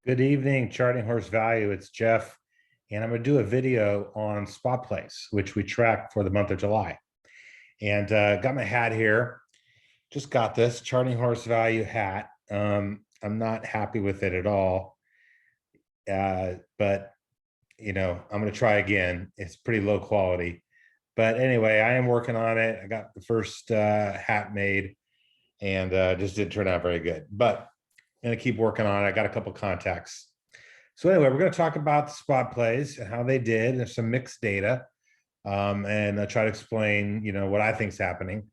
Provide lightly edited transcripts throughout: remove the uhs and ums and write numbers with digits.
Good evening, Charting Horse Value. It's Jeff, and I'm going to do a video on spot plays, which we track for the month of July. And got my hat here. Just got this Charting Horse Value hat. I'm not happy with it at all, but I'm going to try again. It's pretty low quality, but anyway, I am working on it. I got the first hat made, and just didn't turn out very good. But I'm going to keep working on it. I got a couple contacts. So anyway, we're going to talk about the spot plays and how they did. There's some mixed data, and I'll try to explain, what I think is happening.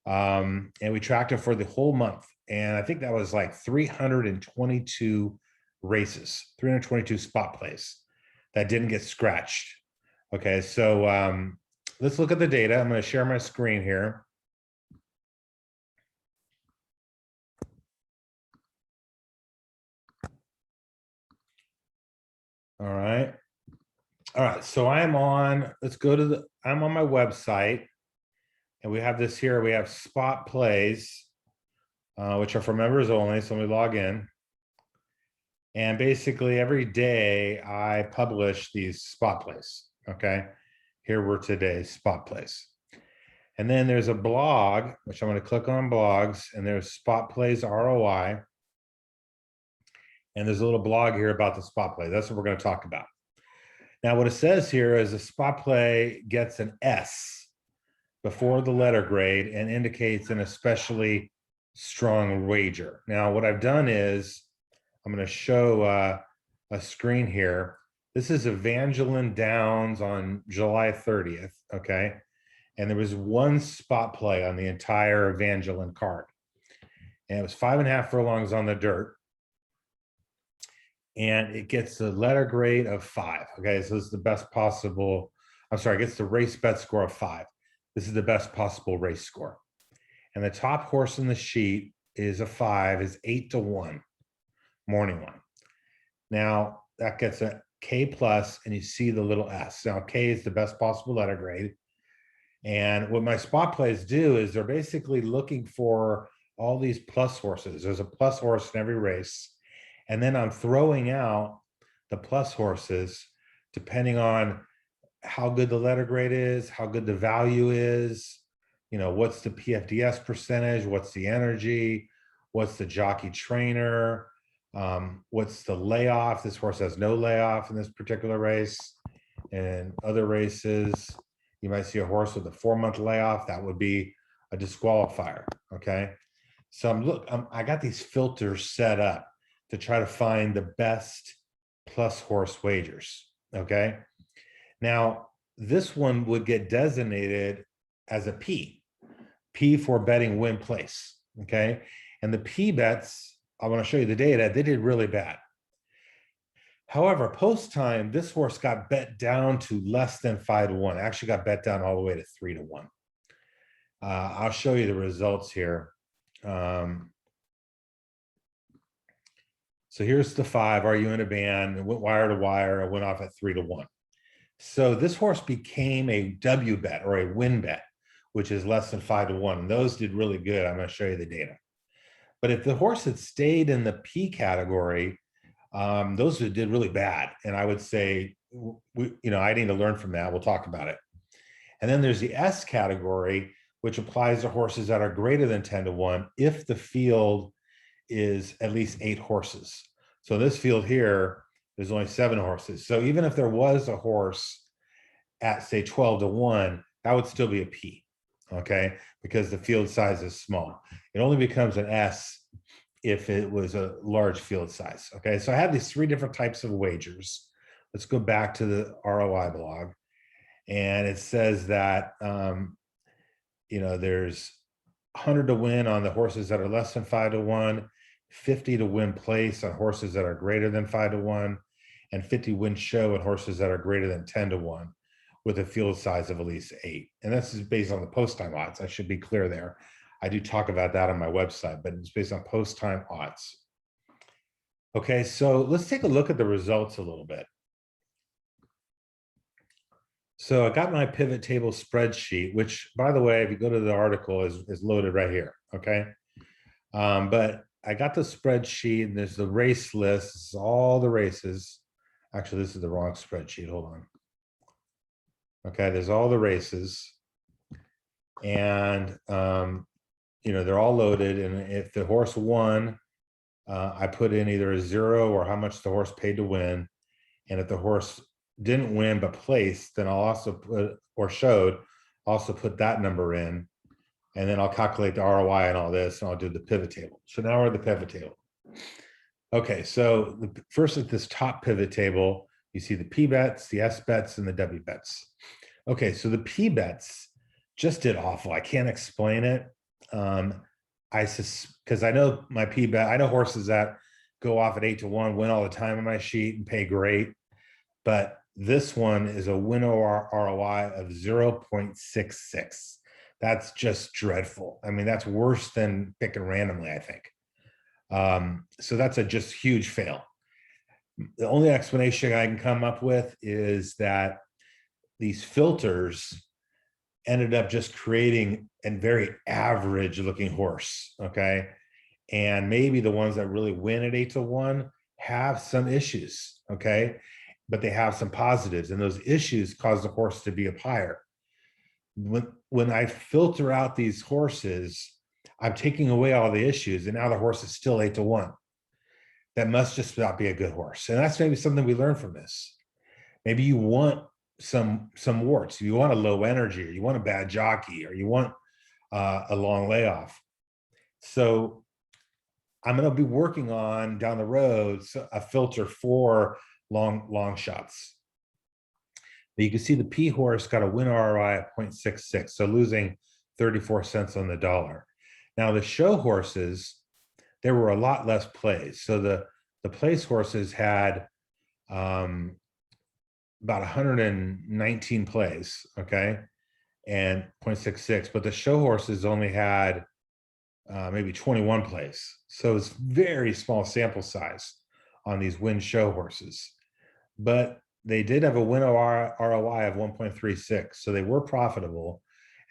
And we tracked it for the whole month, and I think that was like 322 races, 322 spot plays that didn't get scratched. Okay, so let's look at the data. I'm going to share my screen here. All right. So I'm on my website, and we have this here. We have spot plays, which are for members only. So let me log in. And basically every day I publish these spot plays. Okay. Here were today's spot plays. And then there's a blog, which I'm going to click on blogs, and there's spot plays ROI. And there's a little blog here about the spot play. That's what we're going to talk about. Now, what it says here is a spot play gets an S before the letter grade and indicates an especially strong wager. Now, what I've done is I'm going to show a screen here. This is Evangeline Downs on July 30th, okay? And there was one spot play on the entire Evangeline card. And it was 5.5 furlongs on the dirt. And it gets the letter grade of 5. Okay, so this is the best possible, it gets the race bet score of 5. This is the best possible race score. And the top horse in the sheet is a 5, is 8-1, morning one. Now that gets a K plus, and you see the little S. Now K is the best possible letter grade. And what my spot plays do is they're basically looking for all these plus horses. There's a plus horse in every race. And then I'm throwing out the plus horses depending on how good the letter grade is, how good the value is, what's the PFDS percentage, what's the energy, what's the jockey trainer, what's the layoff. This horse has no layoff in this particular race. And other races, you might see a horse with a 4-month layoff. That would be a disqualifier, okay? So I got these filters set up to try to find the best plus horse wagers, okay? Now, this one would get designated as a P for betting win place, okay? And the P bets, I wanna show you the data, they did really bad. However, post-time, this horse got bet down to less than 5-1. Actually got bet down all the way to 3-1. I'll show you the results here. So here's the 5, Are You in a Band? It went wire to wire. It went off at 3-1. So this horse became a W bet, or a win bet, which is less than 5-1. And those did really good. I'm going to show you the data. But if the horse had stayed in the P category, those did really bad. And I would say, I need to learn from that. We'll talk about it. And then there's the S category, which applies to horses that are greater than 10-1 if the field is at least 8 horses. So this field here, there's only 7 horses. So even if there was a horse at, say, 12-1, that would still be a P, okay? Because the field size is small. It only becomes an S if it was a large field size, okay? So I have these 3 different types of wagers. Let's go back to the ROI blog. And it says that, there's 100 to win on the horses that are less than 5-1, 50 to win place on horses that are greater than 5-1, and 50 win show on horses that are greater than 10-1 with a field size of at least 8. And this is based on the post-time odds. I should be clear there. I do talk about that on my website, but it's based on post-time odds. Okay, so let's take a look at the results a little bit. So I got my pivot table spreadsheet, which, by the way, if you go to the article, is loaded right here, okay? But I got the spreadsheet and there's the race list. This is all the races. Actually, this is the wrong spreadsheet. Hold on. Okay, there's all the races. And, they're all loaded. And if the horse won, I put in either a 0 or how much the horse paid to win. And if the horse didn't win but placed, then I'll also put, or showed, also put that number in. And then I'll calculate the ROI and all this, and I'll do the pivot table. So now we're at the pivot table. Okay, so first at this top pivot table, you see the P bets, the S bets, and the W bets. Okay, so the P bets just did awful. I can't explain it. Because I know my P bet, I know horses that go off at 8-1, win all the time on my sheet and pay great. But this one is a win ROI of 0.66. That's just dreadful. I mean, that's worse than picking randomly, I think. So that's a just huge fail. The only explanation I can come up with is that these filters ended up just creating a very average looking horse, okay? And maybe the ones that really win at 8-1 have some issues, okay? But they have some positives, and those issues cause the horse to be up higher. When I filter out these horses, I'm taking away all the issues, and now the horse is still 8-1. That must just not be a good horse. And that's maybe something we learn from this. Maybe you want some warts. You want a low energy, or you want a bad jockey, or you want a long layoff. So I'm going to be working on down the road a filter for long shots. But you can see the P horse got a win ROI of 0.66, so losing 34 cents on the dollar. Now the show horses, there were a lot less plays. So the place horses had about 119 plays, okay, and 0.66, but the show horses only had maybe 21 plays. So it's very small sample size on these win show horses. But they did have a win ROI of 1.36, so they were profitable.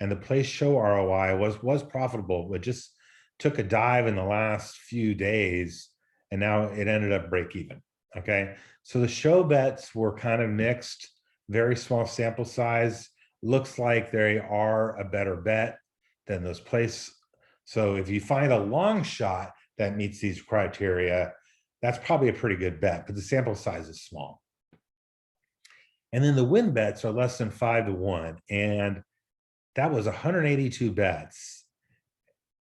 And the place show ROI was profitable, but just took a dive in the last few days, and now it ended up break even. Okay, so the show bets were kind of mixed, very small sample size. Looks like they are a better bet than those place. So if you find a long shot that meets these criteria, that's probably a pretty good bet, but the sample size is small. And then the win bets are less than 5-1. And that was 182 bets,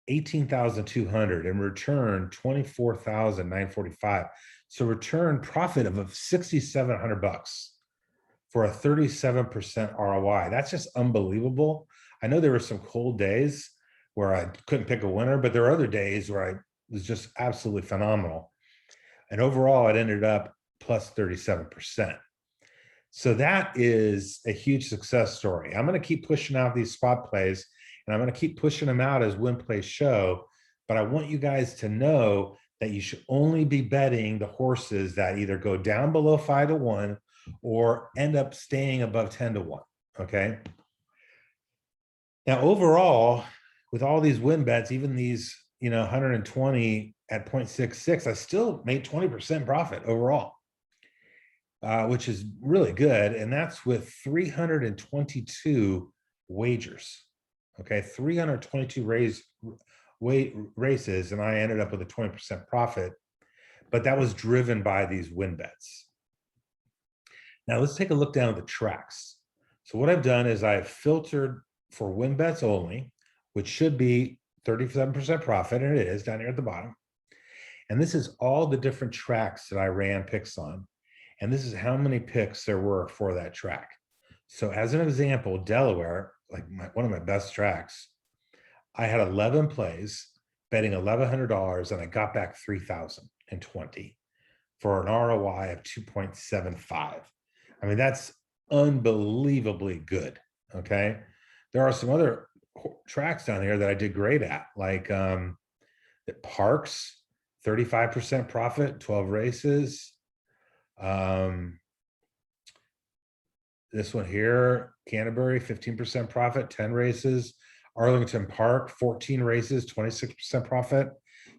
18,200, and return 24,945. So return profit of 6,700 bucks for a 37% ROI. That's just unbelievable. I know there were some cold days where I couldn't pick a winner, but there are other days where I was just absolutely phenomenal. And overall, it ended up plus 37%. So that is a huge success story. I'm going to keep pushing out these spot plays, and I'm going to keep pushing them out as win plays show. But I want you guys to know that you should only be betting the horses that either go down below 5-1 or end up staying above 10-1. Okay. Now, overall, with all these win bets, even these, 120 at 0.66, I still made 20% profit overall. Which is really good. And that's with 322 wagers. Okay, 322 races, and I ended up with a 20% profit. But that was driven by these win bets. Now let's take a look down at the tracks. So what I've done is I've filtered for win bets only, which should be 37% profit, and it is down here at the bottom. And this is all the different tracks that I ran picks on. And this is how many picks there were for that track. So as an example, Delaware, like one of my best tracks, I had 11 plays betting $1,100, and I got back 3,020 for an ROI of 2.75. I mean, that's unbelievably good. Okay. There are some other tracks down here that I did great at, like the Parks, 35% profit, 12 races. This one here, Canterbury, 15% profit, 10 races. Arlington Park, 14 races, 26% profit.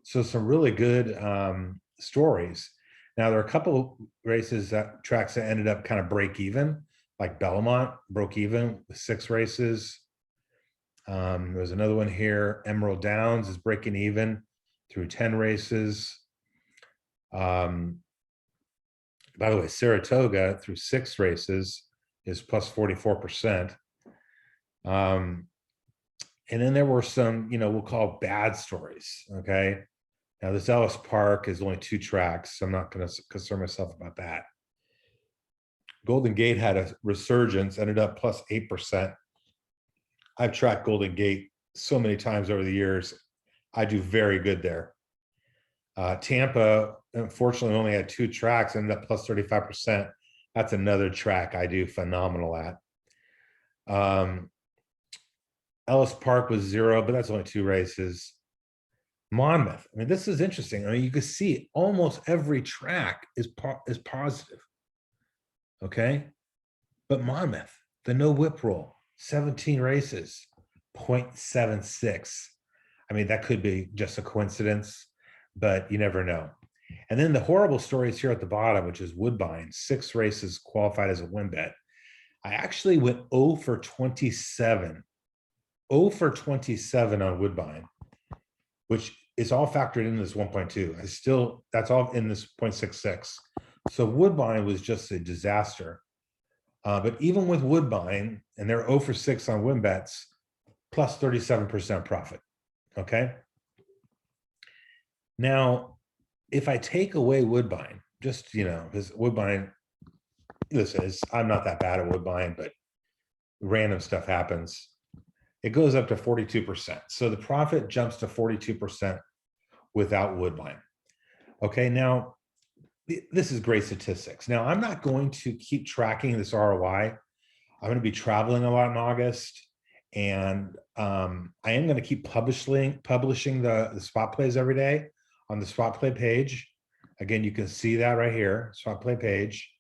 So some really good stories. Now there are a couple races tracks that ended up kind of break even, like Belmont broke even with 6 races. There's another one here. Emerald Downs is breaking even through 10 races. By the way, Saratoga through 6 races is plus 44%. And then there were some, we'll call bad stories. Okay. Now this Ellis Park is only 2 tracks, so I'm not going to concern myself about that. Golden Gate had a resurgence, ended up plus 8%. I've tracked Golden Gate so many times over the years. I do very good there. Tampa, unfortunately, only had 2 tracks, ended up plus 35%. That's another track I do phenomenal at. Ellis Park was 0, but that's only 2 races. Monmouth, I mean, this is interesting. I mean, you can see almost every track is positive. Okay. But Monmouth, the no whip rule, 17 races, 0.76. I mean, that could be just a coincidence, but you never know. And then the horrible stories here at the bottom, which is Woodbine, 6 races qualified as a win bet. I actually went 0 for 27. 0 for 27 on Woodbine, which is all factored into this 1.2. That's all in this 0.66. So Woodbine was just a disaster. But even with Woodbine, and they're 0 for 6 on win bets, plus 37% profit. Okay. Now, if I take away Woodbine, just, because Woodbine, listen, I'm not that bad at Woodbine, but random stuff happens. It goes up to 42%. So the profit jumps to 42% without Woodbine. Okay. Now, this is great statistics. Now, I'm not going to keep tracking this ROI. I'm going to be traveling a lot in August, and I am going to keep publishing the spot plays every day on the spot play page. Again, you can see that right here, spot play page.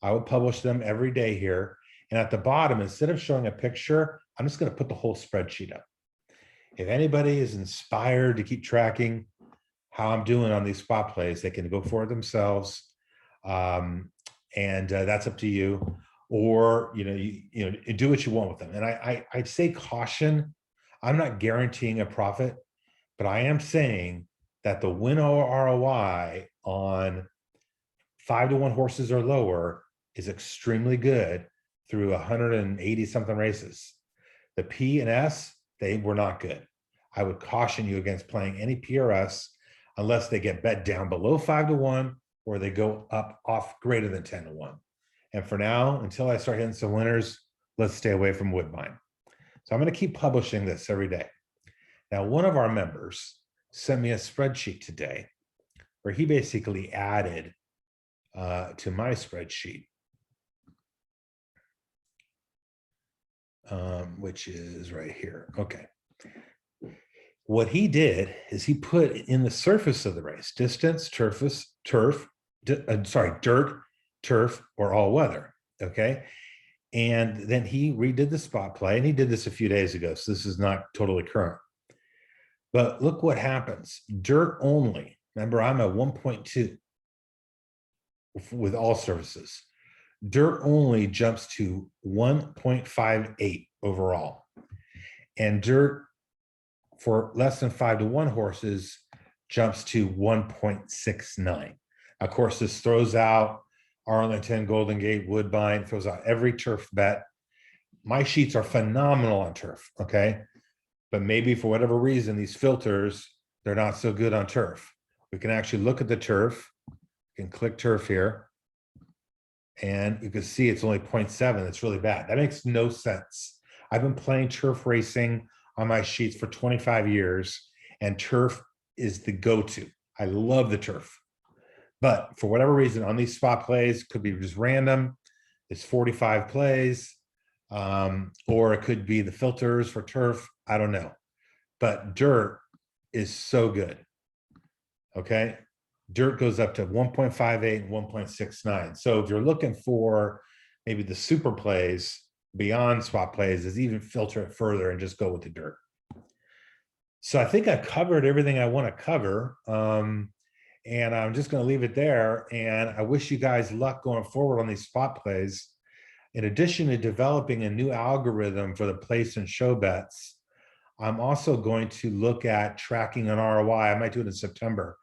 I will publish them every day here. And at the bottom, instead of showing a picture, I'm just going to put the whole spreadsheet up. If anybody is inspired to keep tracking how I'm doing on these spot plays, they can go for it themselves. And that's up to you. Or, you do what you want with them. And I'd say caution. I'm not guaranteeing a profit, but I am saying that the win ROI on 5-to-1 horses or lower is extremely good through 180 something races. The P and S, they were not good. I would caution you against playing any PRS unless they get bet down below 5-to-1 or they go up off greater than 10-to-1. And for now, until I start hitting some winners, let's stay away from Woodbine. So I'm going to keep publishing this every day. Now, one of our members sent me a spreadsheet today where he basically added to my spreadsheet, which is right here. Okay. What he did is he put in the surface of the race, distance, dirt, turf, or all weather. Okay. And then he redid the spot play, and he did this a few days ago, so this is not totally current. But look what happens. Dirt only. Remember, I'm a 1.2 with all surfaces. Dirt only jumps to 1.58 overall. And dirt for less than 5-to-1 horses jumps to 1.69. Of course, this throws out Arlington, Golden Gate, Woodbine, throws out every turf bet. My sheets are phenomenal on turf, okay? But maybe for whatever reason, these filters, they're not so good on turf. We can actually look at the turf. You can click turf here, and you can see it's only 0.7. It's really bad. That makes no sense. I've been playing turf racing on my sheets for 25 years, and turf is the go-to. I love the turf. But for whatever reason, on these spot plays, could be just random. It's 45 plays, or it could be the filters for turf. I don't know. But dirt is so good. Okay. Dirt goes up to 1.58 and 1.69. So if you're looking for maybe the super plays beyond spot plays, is even filter it further and just go with the dirt. So I think I covered everything I want to cover. And I'm just going to leave it there. And I wish you guys luck going forward on these spot plays. In addition to developing a new algorithm for the place and show bets, I'm also going to look at tracking an ROI. I might do it in September,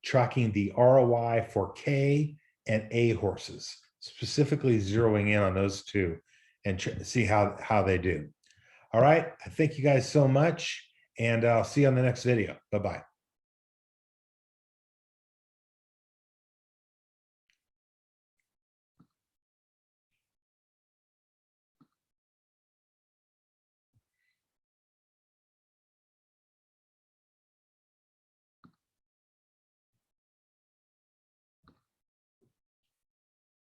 tracking the ROI for K and A horses, specifically zeroing in on those two and see how they do. All right. I thank you guys so much, and I'll see you on the next video. Bye-bye.